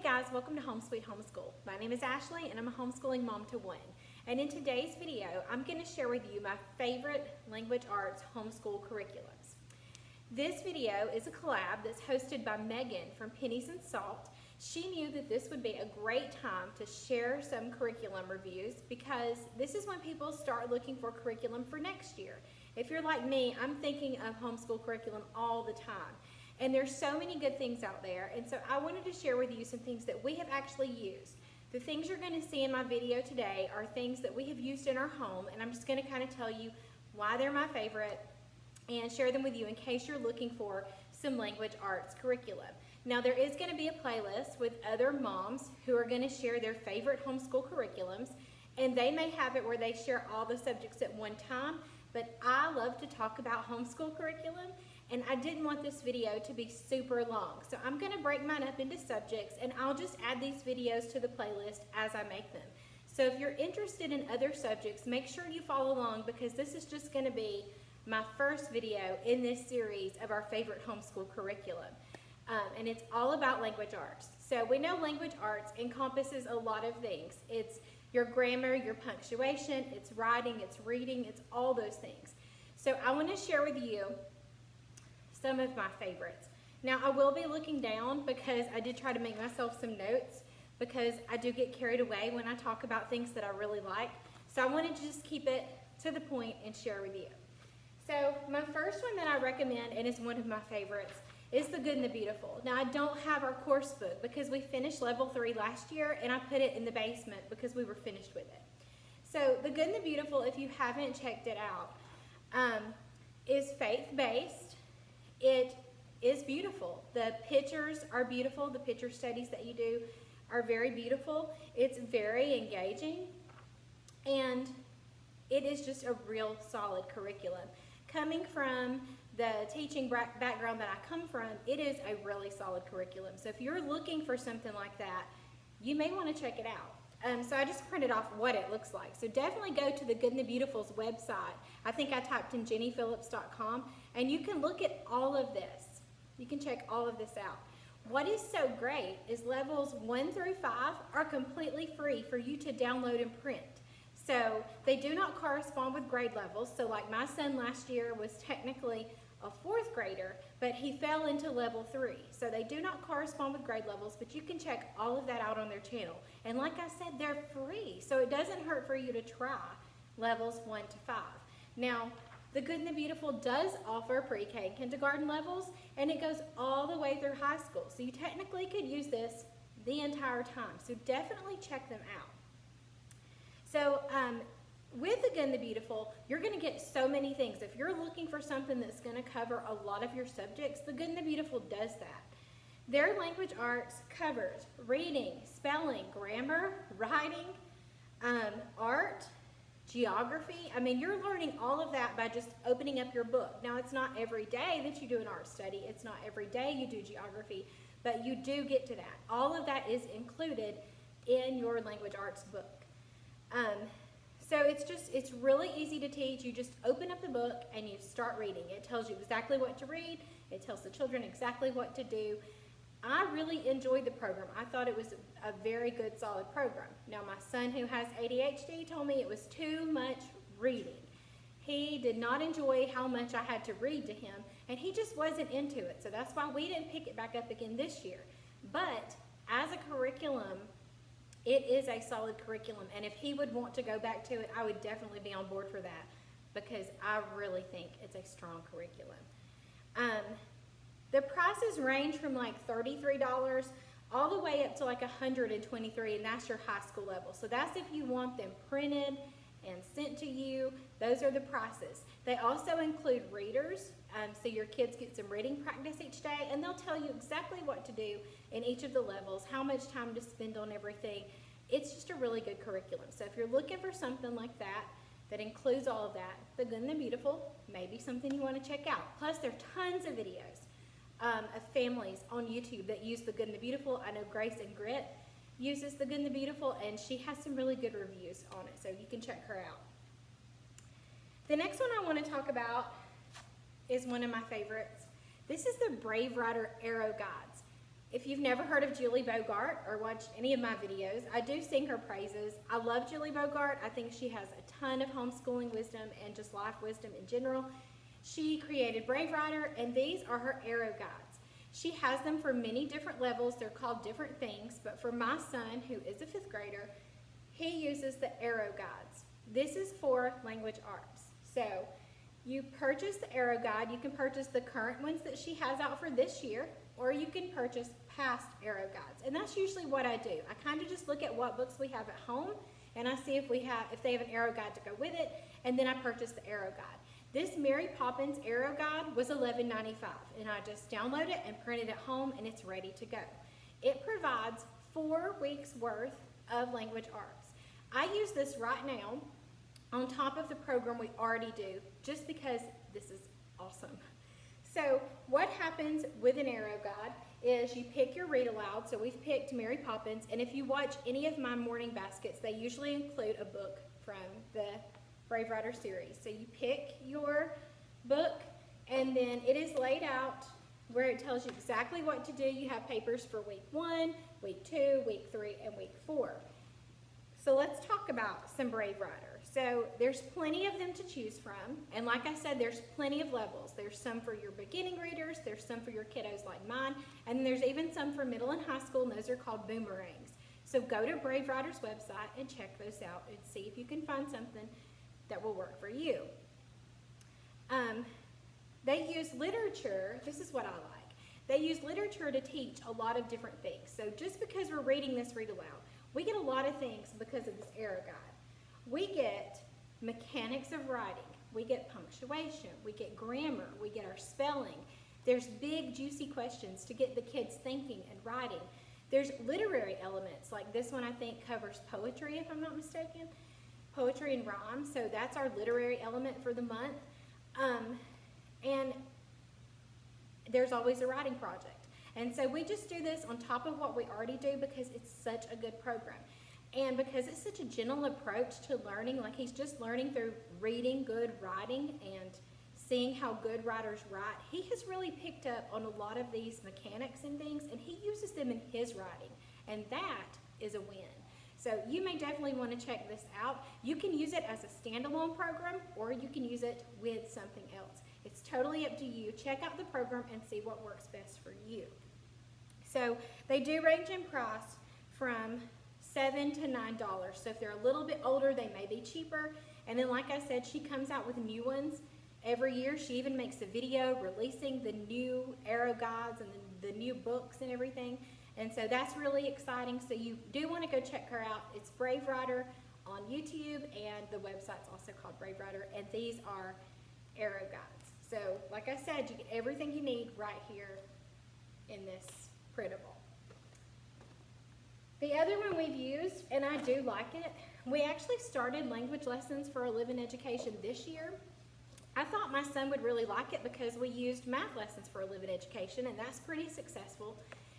Hey guys, welcome to Home Sweet Homeschool. My name is Ashley and I'm a homeschooling mom to one. And in today's video, I'm going to share with you my favorite language arts homeschool curriculums. This video is a collab that's hosted by Megan from Pennies and Salt. She knew that this would be a great time to share some curriculum reviews because this is when people start looking for curriculum for next year. If you're like me, I'm thinking of homeschool curriculum all the time. And there's so many good things out there, and so I wanted to share with you some things that we have actually used. The things you're going to see in my video today are things that we have used in our home, and I'm just going to kind of tell you why they're my favorite and share them with you in case you're looking for some language arts curriculum. Now there is going to be a playlist with other moms who are going to share their favorite homeschool curriculums, and they may have it where they share all the subjects at one time, but I love to talk about homeschool curriculum, and I didn't want this video to be super long. So I'm going to break mine up into subjects, and I'll just add these videos to the playlist as I make them. So if you're interested in other subjects, make sure you follow along because this is just going to be my first video in this series of our favorite homeschool curriculum. And it's all about language arts. So we know language arts encompasses a lot of things. It's your grammar, your punctuation, it's writing, it's reading, it's all those things. So I want to share with you some of my favorites. Now I will be looking down because I did try to make myself some notes because I do get carried away when I talk about things that I really like. So I wanted to just keep it to the point and share with you. So my first one that I recommend, and is one of my favorites, is The Good and the Beautiful. Now I don't have our course book because we finished level 3 last year and I put it in the basement because we were finished with it. So The Good and the Beautiful, if you haven't checked it out, is faith-based. It is beautiful. The pictures are beautiful. The picture studies that you do are very beautiful. It's very engaging, and it is just a real solid curriculum. Coming from the teaching background that I come from, it is a really solid curriculum. So if you're looking for something like that, you may want to check it out. So I just printed off what it looks like. So definitely go to the Good and the Beautiful's website. I think I typed in jennyphillips.com, and you can look at all of this. You can check all of this out. What is so great is levels 1 through 5 are completely free for you to download and print. So they do not correspond with grade levels. So like my son last year was technically a 4th grader, but he fell into level 3. So they do not correspond with grade levels, but you can check all of that out on their channel. And like I said, they're free. So it doesn't hurt for you to try levels 1 to 5. Now, The Good and the Beautiful does offer pre-K and kindergarten levels, and it goes all the way through high school. So you technically could use this the entire time. So definitely check them out. So with The Good and the Beautiful, you're going to get so many things. If you're looking for something that's going to cover a lot of your subjects, The Good and the Beautiful does that. Their language arts covers reading, spelling, grammar, writing, art, geography. I mean, you're learning all of that by just opening up your book. Now, it's not every day that you do an art study. It's not every day you do geography, but you do get to that. All of that is included in your language arts book. So it's really easy to teach. You just open up the book and you start reading. It tells you exactly what to read. It tells the children exactly what to do. I really enjoyed the program. I thought it was a very good, solid program. Now, my son who has ADHD told me it was too much reading. He did not enjoy how much I had to read to him, and he just wasn't into it. So that's why we didn't pick it back up again this year. But as a curriculum, it is a solid curriculum, and if he would want to go back to it, I would definitely be on board for that because I really think it's a strong curriculum. The prices range from like $33 all the way up to like $123, and that's your high school level. So that's if you want them printed and sent to you. Those are the prices. They also include readers, so your kids get some reading practice each day, and they'll tell you exactly what to do in each of the levels, how much time to spend on everything. It's just a really good curriculum. So if you're looking for something like that, that includes all of that, The Good and the Beautiful may be something you want to check out. Plus, there are tons of videos of families on YouTube that use The Good and the Beautiful. I know Grace and Grit uses The Good and the Beautiful, and she has some really good reviews on it, so you can check her out. The next one I want to talk about is one of my favorites. This is the Brave Writer Arrow Guides. If you've never heard of Julie Bogart or watched any of my videos, I do sing her praises. I love Julie Bogart. I think she has a ton of homeschooling wisdom and just life wisdom in general. She created Brave Writer, and these are her arrow guides. She has them for many different levels. They're called different things, but for my son, who is a 5th grader, he uses the arrow guides. This is for language arts. So you purchase the arrow guide. You can purchase the current ones that she has out for this year, or you can purchase past arrow guides. And that's usually what I do. I kind of just look at what books we have at home, and I see if they have an arrow guide to go with it, and then I purchase the arrow guide. This Mary Poppins arrow guide was $11.95, and I just download it and print it at home, and it's ready to go. It provides 4 weeks worth of language arts. I use this right now on top of the program we already do, just because this is awesome. So what happens with an arrow guide is you pick your read aloud. So we've picked Mary Poppins, and if you watch any of my morning baskets, they usually include a book from the Brave Writer series. So you pick your book, and then it is laid out where it tells you exactly what to do. You have papers for week 1, week 2, week 3, and week 4. So let's talk about some Brave Writer. So there's plenty of them to choose from, and like I said, there's plenty of levels. There's some for your beginning readers, there's some for your kiddos like mine, and there's even some for middle and high school, and those are called boomerangs. So go to Brave Writer's website and check those out and see if you can find something that will work for you. They use literature. This is what I like. They use literature to teach a lot of different things. So just because we're reading this read aloud, we get a lot of things because of this arrow guide. We get mechanics of writing, we get punctuation, we get grammar, we get our spelling. There's big juicy questions to get the kids thinking and writing. There's literary elements, like this one I think covers poetry, if I'm not mistaken, poetry and rhyme, so that's our literary element for the month. And there's always a writing project. And so we just do this on top of what we already do because it's such a good program. And because it's such a gentle approach to learning, like he's just learning through reading good writing and seeing how good writers write, he has really picked up on a lot of these mechanics and things, and he uses them in his writing, and that is a win. So you may definitely want to check this out. You can use it as a standalone program, or you can use it with something else. It's totally up to you. Check out the program and see what works best for you. So they do range in price from $7 to $9. So if they're a little bit older, they may be cheaper. And then like I said, she comes out with new ones every year. She even makes a video releasing the new arrow guides and the new books and everything. And so that's really exciting. So you do want to go check her out. It's Brave Writer on YouTube, and the website's also called Brave Writer, and these are arrow guides. So like I said, you get everything you need right here in this printable. The other one we've used, and I do like it, we actually started language lessons for a live-in education this year. I thought my son would really like it because we used math lessons for a live-in education, and that's pretty successful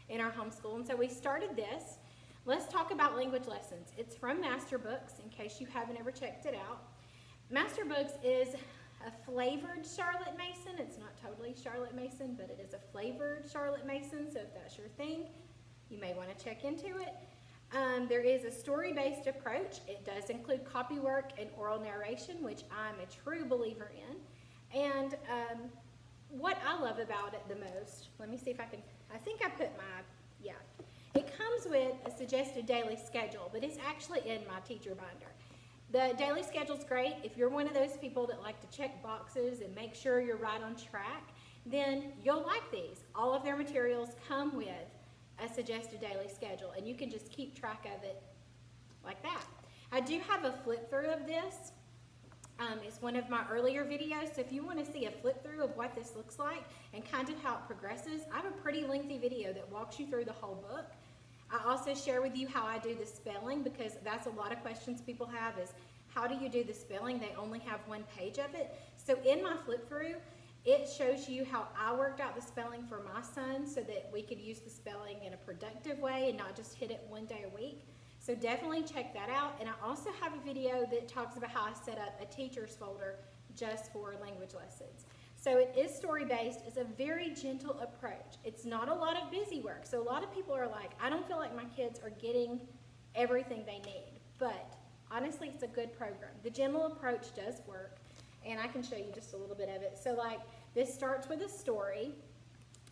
in our homeschool. And so we started this. Let's talk about language lessons. It's from Masterbooks, in case you haven't ever checked it out. Masterbooks is a flavored Charlotte Mason. It's not totally Charlotte Mason, but it is a flavored Charlotte Mason, so if that's your thing, you may want to check into it. There is a story-based approach. It does include copy work and oral narration, which I'm a true believer in. And what I love about it the most, let me see if I can, I think I put it comes with a suggested daily schedule, but it's actually in my teacher binder. The daily schedule is great. If you're one of those people that like to check boxes and make sure you're right on track, then you'll like these. All of their materials come with a suggested daily schedule, and you can just keep track of it like that. I do have a flip through of this. It's one of my earlier videos, so if you want to see a flip through of what this looks like and kind of how it progresses, I have a pretty lengthy video that walks you through the whole book. I also share with you how I do the spelling, because that's a lot of questions people have is, how do you do the spelling? They only have one page of it. So in my flip through, it shows you how I worked out the spelling for my son so that we could use the spelling in a productive way and not just hit it one day a week. So definitely check that out. And I also have a video that talks about how I set up a teacher's folder just for language lessons. So it is story-based. It's a very gentle approach. It's not a lot of busy work. So a lot of people are like, I don't feel like my kids are getting everything they need. But honestly, it's a good program. The gentle approach does work, and I can show you just a little bit of it. So like, this starts with a story,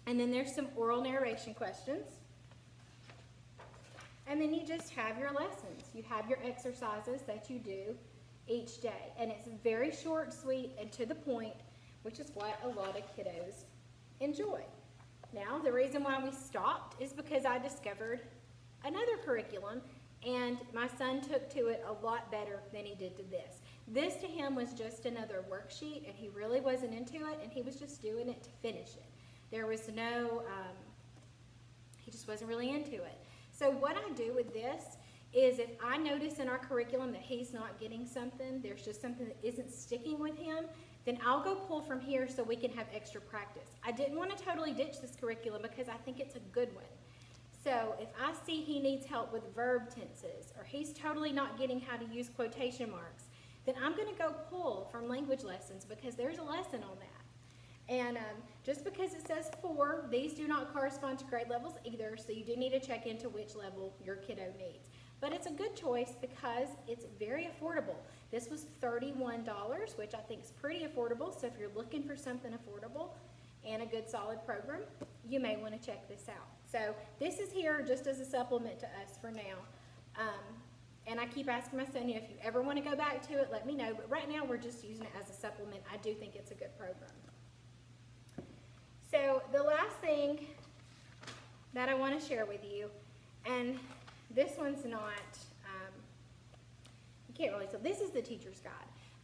and then there's some oral narration questions. And then you just have your lessons. You have your exercises that you do each day. And it's very short, sweet, and to the point, which is what a lot of kiddos enjoy. Now, the reason why we stopped is because I discovered another curriculum, and my son took to it a lot better than he did to this. This to him was just another worksheet, and he really wasn't into it, and he was just doing it to finish it. There was no, he just wasn't really into it. So what I do with this is if I notice in our curriculum that he's not getting something, there's just something that isn't sticking with him, then I'll go pull from here so we can have extra practice. I didn't want to totally ditch this curriculum because I think it's a good one. So if I see he needs help with verb tenses, or he's totally not getting how to use quotation marks, then I'm going to go pull from language lessons because there's a lesson on that. And just because it says 4, these do not correspond to grade levels either, so you do need to check into which level your kiddo needs. But it's a good choice because it's very affordable. This was $31, which I think is pretty affordable. So if you're looking for something affordable and a good solid program, you may want to check this out. So this is here just as a supplement to us for now. And I keep asking my son, if you ever want to go back to it, let me know. But right now we're just using it as a supplement. I do think it's a good program. So the last thing that I want to share with you, and this one's not, you can't really tell. This is the teacher's guide.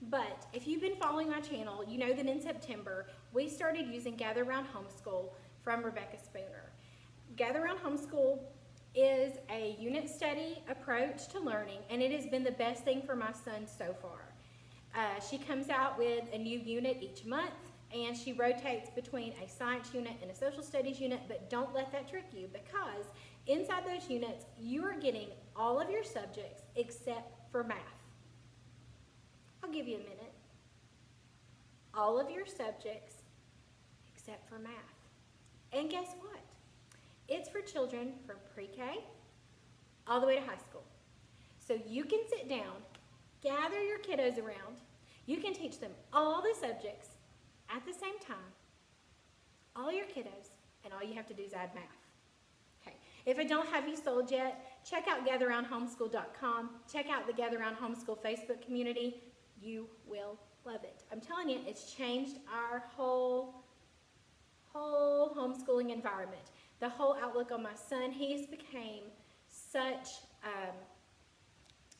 But if you've been following my channel, you know that in September, we started using Gather Round Homeschool from Rebecca Spooner. Gather Round Homeschool is a unit study approach to learning, and it has been the best thing for my son so far. She comes out with a new unit each month, and she rotates between a science unit and a social studies unit, but don't let that trick you, because inside those units, you are getting all of your subjects except for math. I'll give you a minute. All of your subjects except for math. And guess what? It's for children from pre-K all the way to high school. So you can sit down, gather your kiddos around, you can teach them all the subjects at the same time, all your kiddos, and all you have to do is add math. Okay. If I don't have you sold yet, check out GatherRoundHomeschool.com. Check out the Gather Round Homeschool Facebook community. You will love it. I'm telling you, it's changed our whole homeschooling environment. The whole outlook on my son, he's became such,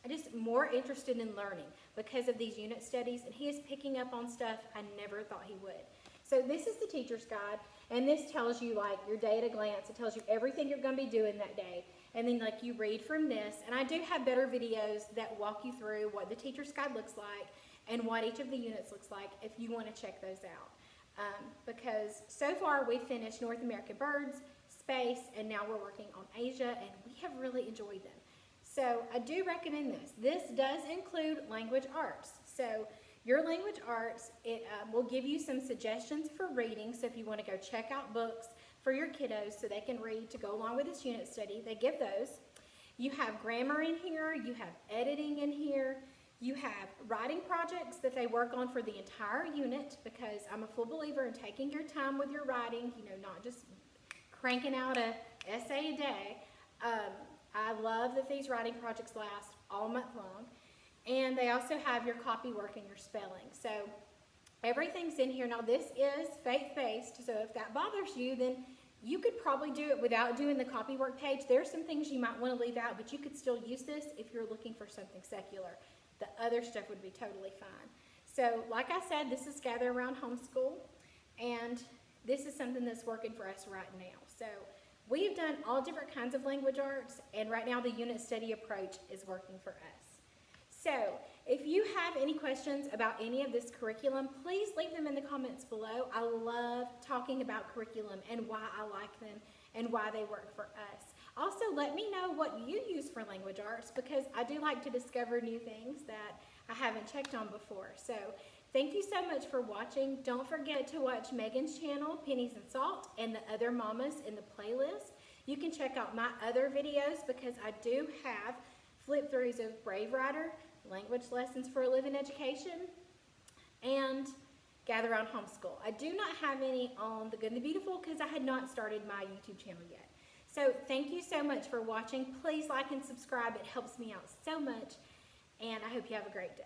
just more interested in learning because of these unit studies, and he is picking up on stuff I never thought he would. So this is the teacher's guide, and this tells you like your day at a glance. It tells you everything you're going to be doing that day, and then like you read from this. And I do have better videos that walk you through what the teacher's guide looks like and what each of the units looks like if you want to check those out. Because so far we've finished North American birds, space, and now we're working on Asia, and we have really enjoyed them. So I do recommend this. This does include language arts. So your language arts, it will give you some suggestions for reading. So if you want to go check out books for your kiddos so they can read to go along with this unit study, they give those. You have grammar in here. You have editing in here. You have writing projects that they work on for the entire unit, because I'm a full believer in taking your time with your writing, not just cranking out an essay a day. I love that these writing projects last all month long. And they also have your copy work and your spelling. So everything's in here. Now this is faith-based, so if that bothers you, then you could probably do it without doing the copy work page. There's some things you might want to leave out, but you could still use this if you're looking for something secular. The other stuff would be totally fine. So like I said, this is Gather Around Homeschool, and this is something that's working for us right now. So we've done all different kinds of language arts, and right now the unit study approach is working for us. So if you have any questions about any of this curriculum, please leave them in the comments below. I love talking about curriculum and why I like them and why they work for us. Also, let me know what you use for language arts, because I do like to discover new things that I haven't checked on before. So Thank you so much for watching. Don't forget to watch Megan's channel, Pennies and Salt, and the other mamas in the playlist. You can check out my other videos because I do have flip-throughs of Brave Writer, language lessons for a living education, and Gather Around Homeschool. I do not have any on The Good and the Beautiful because I had not started my YouTube channel yet. So thank you so much for watching. Please like and subscribe. It helps me out so much, and I hope you have a great day.